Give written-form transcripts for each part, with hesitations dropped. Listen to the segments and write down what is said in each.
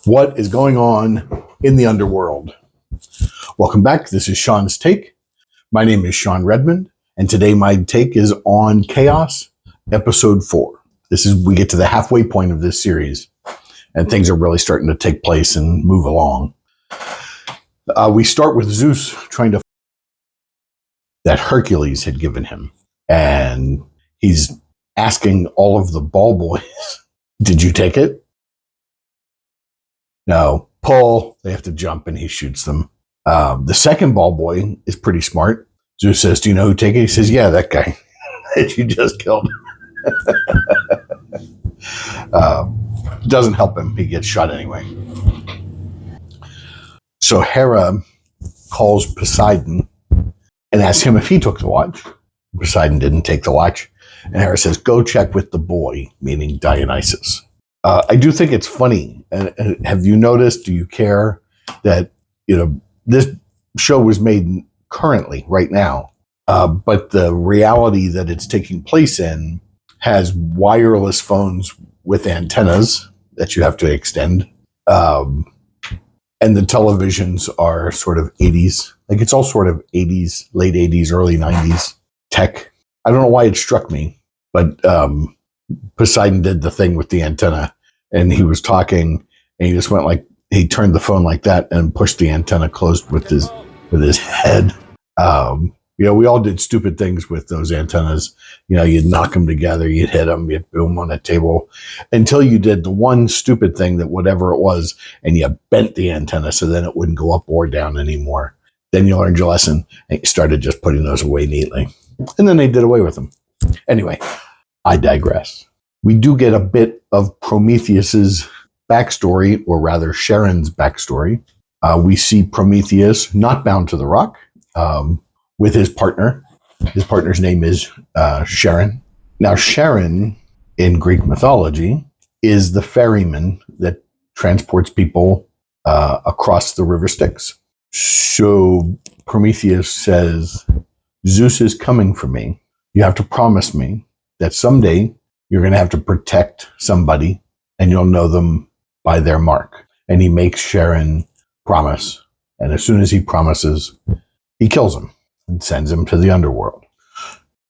What is going on in the underworld? Welcome back. This is Sean's Take. My name is Sean Redmond, and today my take is on Kaos, episode 4. We get to the halfway point of this series, and things are really starting to take place and move along. We start with Zeus trying to that Hercules had given him, and he's asking all of the ball boys, did you take it? No. Pull. They have to jump, and he shoots them. The second ball boy is pretty smart. Zeus says, do you know who took it? He says, yeah, that guy that you just killed. Doesn't help him. He gets shot anyway. So Hera calls Poseidon and asks him if he took the watch. Poseidon didn't take the watch. And Hera says, go check with the boy, meaning Dionysus. I do think it's funny. And have you noticed, do you care that, this show was made currently, right now, but the reality that it's taking place in has wireless phones with antennas that you have to extend. And the televisions are sort of 80s. Like it's all sort of 80s, late 80s, early 90s tech. I don't know why it struck me, but Poseidon did the thing with the antenna, and he was talking, and he just went like, he turned the phone like that and pushed the antenna closed with his head. We all did stupid things with those antennas. You'd knock them together, you'd hit them, you'd boom on a table, until you did the one stupid thing that whatever it was, and you bent the antenna so then it wouldn't go up or down anymore. Then you learned your lesson, and you started just putting those away neatly. And then they did away with them. Anyway, I digress. We do get a bit of Prometheus's backstory, or rather Charon's backstory. We see Prometheus not bound to the rock with his partner. His partner's name is Charon. Now, Charon in Greek mythology is the ferryman that transports people across the River Styx. So Prometheus says, Zeus is coming for me. You have to promise me that someday you're going to have to protect somebody, and you'll know them by their mark. And he makes Charon promise. And as soon as he promises, he kills him and sends him to the underworld.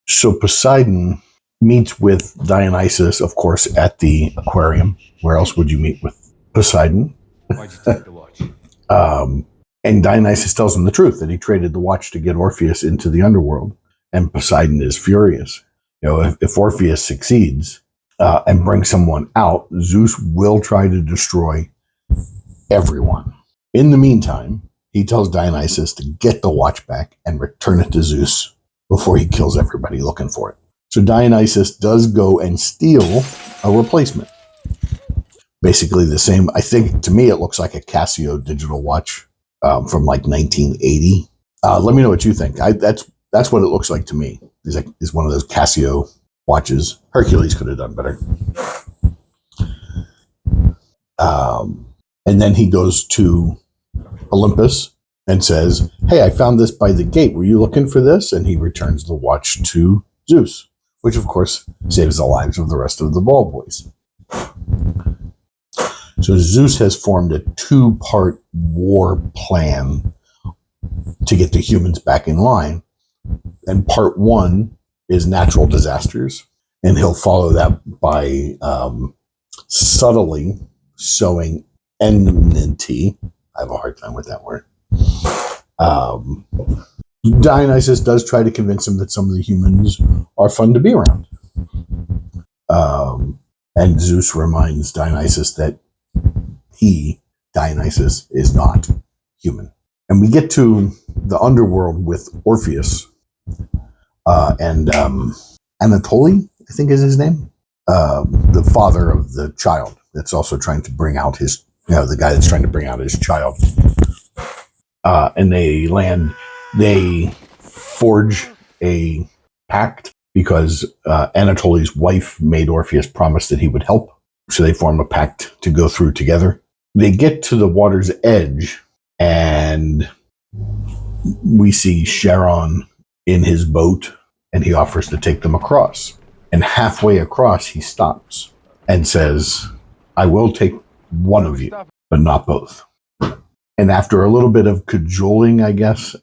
So Poseidon meets with Dionysus, of course, at the aquarium. Where else would you meet with Poseidon? Why'd you take the watch? And Dionysus tells him the truth, that he traded the watch to get Orpheus into the underworld. And Poseidon is furious. If Orpheus succeeds and brings someone out, Zeus will try to destroy everyone. In the meantime, he tells Dionysus to get the watch back and return it to Zeus before he kills everybody looking for it. So Dionysus does go and steal a replacement. Basically the same. I think, to me, it looks like a Casio digital watch from like 1980. Let me know what you think. That's what it looks like to me. It's one of those Casio watches. Hercules could have done better. And then he goes to Olympus and says, hey, I found this by the gate. Were you looking for this? And he returns the watch to Zeus, which of course saves the lives of the rest of the ball boys. So Zeus has formed a 2-part war plan to get the humans back in line. And part 1 is natural disasters. And he'll follow that by subtly sowing enmity. I have a hard time with that word. Dionysus does try to convince him that some of the humans are fun to be around. And Zeus reminds Dionysus that Dionysus, is not human. And we get to the underworld with Orpheus and Anatoly, I think is his name, the father of the child that's also trying to bring out his, the guy that's trying to bring out his child. And they land, they forge a pact because Anatoly's wife made Orpheus promise that he would help. So they form a pact to go through together. They get to the water's edge, and we see Charon in his boat, and he offers to take them across. And halfway across, he stops and says, I will take one of you, but not both. And after a little bit of cajoling, I guess,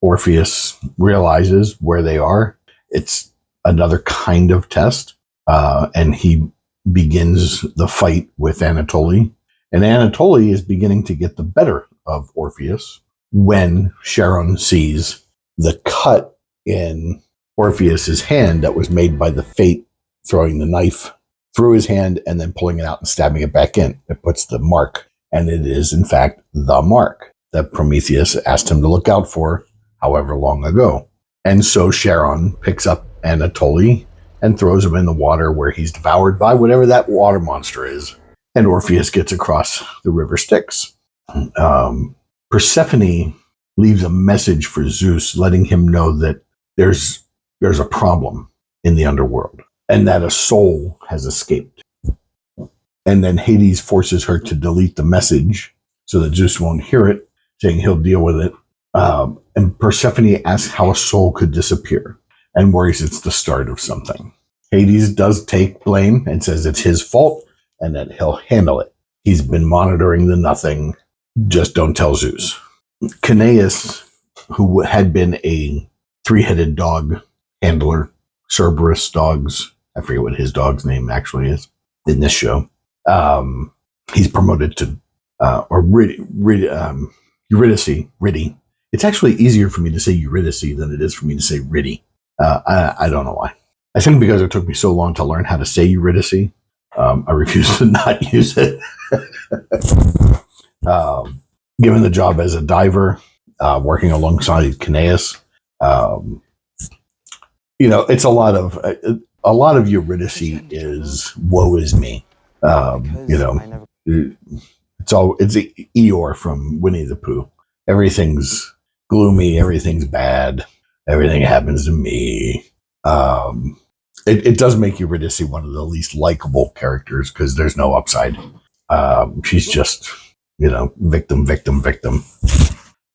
Orpheus realizes where they are. It's another kind of test. And he begins the fight with Anatoly. And Anatoly is beginning to get the better of Orpheus when Charon sees the cut in Orpheus's hand that was made by the Fate throwing the knife through his hand and then pulling it out and stabbing it back in. It puts the mark. And it is, in fact, the mark that Prometheus asked him to look out for however long ago. And so Charon picks up Anatoly and throws him in the water where he's devoured by whatever that water monster is. And Orpheus gets across the River Styx. Persephone leaves a message for Zeus letting him know that there's a problem in the underworld and that a soul has escaped. And then Hades forces her to delete the message so that Zeus won't hear it, saying he'll deal with it. And Persephone asks how a soul could disappear and worries it's the start of something. Hades does take blame and says it's his fault and that he'll handle it. He's been monitoring the nothing. Just don't tell Zeus. Kaos, who had been a three-headed dog handler, Cerberus dogs, I forget what his dog's name actually is in this show. He's promoted to, Eurydice. It's actually easier for me to say Eurydice than it is for me to say Riddy. I don't know why. I think because it took me so long to learn how to say Eurydice, I refuse to not use it. Given the job as a diver, working alongside Kaos, it's a lot of Eurydice is woe is me. It's Eeyore from Winnie the Pooh. Everything's gloomy, everything's bad, everything happens to me. It does make Eurydice one of the least likable characters because there's no upside. She's just, victim.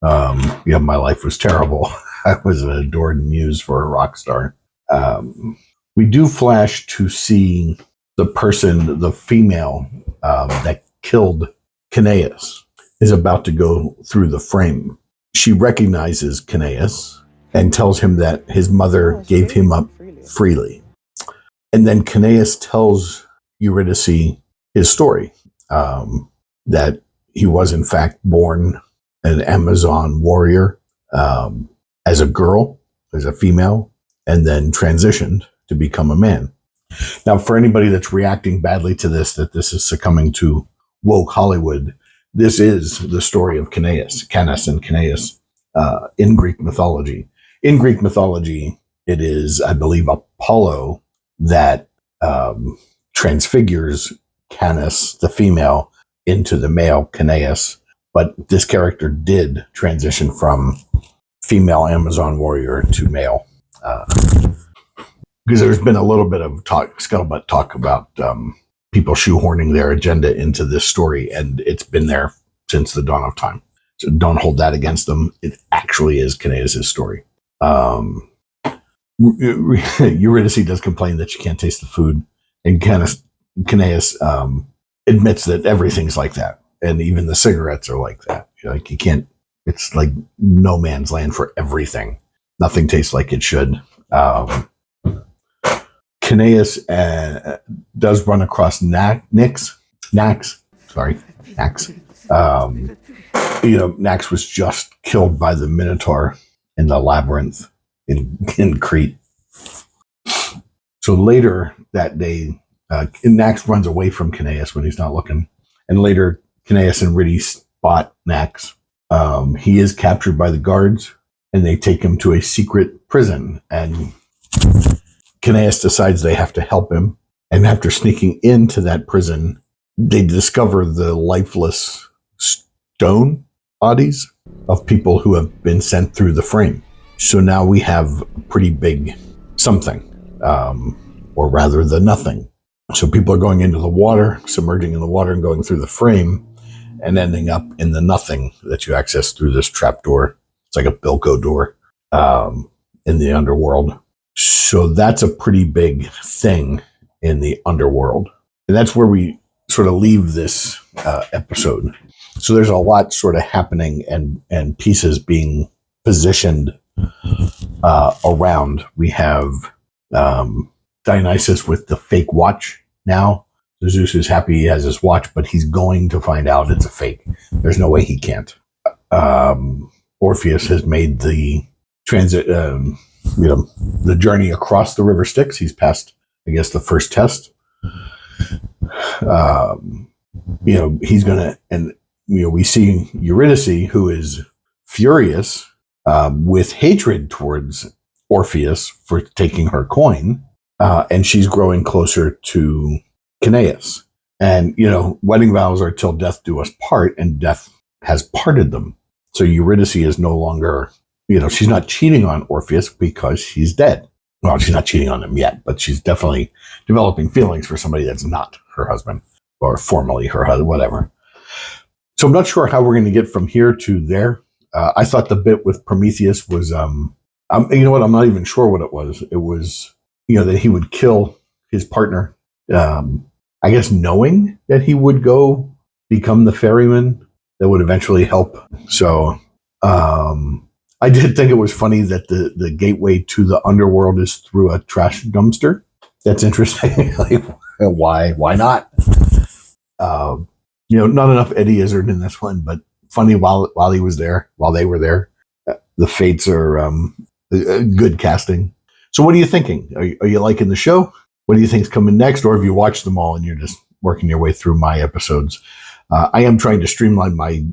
My life was terrible. I was an adored muse for a rock star. We do flash to see the female that killed Kaos is about to go through the frame. She recognizes Kaos and tells him that his mother gave him up freely. And then Kaos tells Eurydice his story, that he was in fact born an Amazon warrior as a girl, as a female, and then transitioned to become a man. Now, for anybody that's reacting badly to this, that this is succumbing to woke Hollywood, this is the story of Canis and Kaos in Greek mythology. In Greek mythology, it is, I believe, Apollo that transfigures Canis, the female, into the male Kaos. But this character did transition from female Amazon warrior to male. Because there's been a little bit of scuttlebutt talk about people shoehorning their agenda into this story, and it's been there since the dawn of time. So don't hold that against them. It actually is Kaos' story. Eurydice does complain that she can't taste the food, and Kaos admits that everything's like that, and even the cigarettes are like that. Like you can't. It's like no man's land for everything. Nothing tastes like it should. Kaos does run across Nax. Nax was just killed by the Minotaur in the labyrinth in Crete. So later that day, Nax runs away from Kaos when he's not looking. And later, Kaos and Riddy spot Nax. He is captured by the guards, and they take him to a secret prison. And Kaos decides they have to help him. And after sneaking into that prison, they discover the lifeless stone bodies of people who have been sent through the frame. So now we have a pretty big something, or rather the nothing. So people are going into the water, submerging in the water and going through the frame and ending up in the nothing that you access through this trapdoor. It's like a Bilko door in the underworld. So that's a pretty big thing in the underworld. And that's where we sort of leave this episode. So there's a lot sort of happening and pieces being positioned around. We have Dionysus with the fake watch now. Zeus is happy he has his watch, but he's going to find out it's a fake. There's no way he can't. Orpheus has made the transit, the journey across the River Styx. He's passed, I guess, the first test. He's gonna, and we see Eurydice, who is furious with hatred towards Orpheus for taking her coin, and she's growing closer to Kaos. And wedding vows are till death do us part, and death has parted them. So Eurydice is no longer, she's not cheating on Orpheus because he's dead. Well, she's not cheating on him yet, but she's definitely developing feelings for somebody that's not her husband or formerly her husband, whatever. So I'm not sure how we're going to get from here to there. I thought the bit with Prometheus was, you know what? I'm not even sure what it was. It was, that he would kill his partner, I guess knowing that he would go become the ferryman that would eventually help. So I did think it was funny that the gateway to the underworld is through a trash dumpster. That's interesting. Like, why not? Not enough Eddie Izzard in this one, but funny while he was there, while they were there. The fates are good casting. So what are you thinking? Are you liking the show? What do you think's coming next? Or have you watched them all and you're just working your way through my episodes? I am trying to streamline my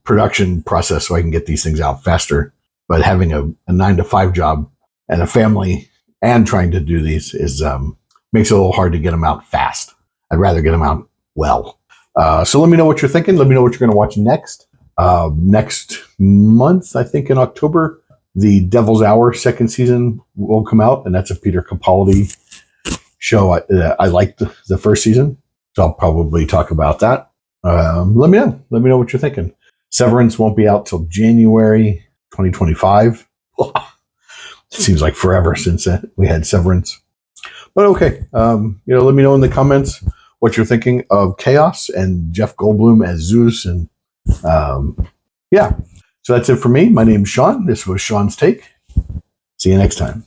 production process so I can get these things out faster. But having a 9-to-5 job and a family and trying to do these is makes it a little hard to get them out fast. I'd rather get them out well. So let me know what you're thinking. Let me know what you're going to watch next. Next month, I think in October, the Devil's Hour second season will come out, and that's a Peter Capaldi show. I liked the first season, so I'll probably talk about that. Let me know. Let me know what you're thinking. Severance won't be out till January 2025. It seems like forever since we had Severance. But okay, let me know in the comments what you're thinking of Kaos and Jeff Goldblum as Zeus. And so that's it for me. My name's Sean. This was Sean's Take. See you next time.